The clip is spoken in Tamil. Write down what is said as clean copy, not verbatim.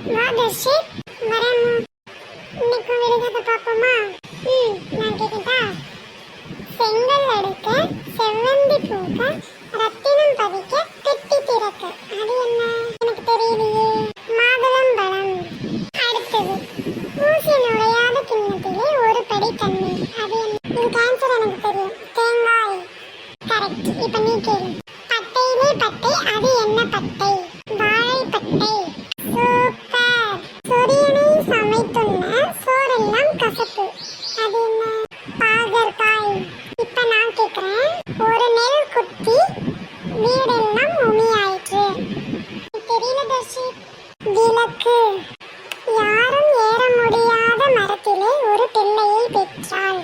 வா தர்ஷித் வரேன். இன்னைக்கு விடுதலை பார்ப்போமா? நான் கேட்கட்டா? செங்கல் அடுக்க, செவ்வந்தி பூக்க, ரத்தினம் பதிக்க, பெட்டி திறக்க. அது என்ன? எனக்கு தெரியலையே. மாதுளம்பழம். அடுத்தது, ஊசி நுழையாத கிண்ணத்திலே ஒரு படி தண்ணீர். அது என்ன? இதுக்கு ஆன்சர் எனக்கு தெரியும். தேங்காய். கரெக்ட். இப்ப நீ கேளு. பட்டையிலே பட்டை, அது என்ன பட்டை? வாழைப்பட்டை. சூப்பர். சூரியனை சமைத்துள்ள சோறெல்லாம் கசப்பு. அது என்ன? பாகற்காய். இப்ப நான் கேக்குறேன். ஒரு நெல் குத்தி வீடெல்லாம் உமியாயிற்று. தெரியல தர்ஷித். விளக்கு. யாரும் ஏற முடியாத மரத்திலே ஒரு பிள்ளையை பெற்றாள்.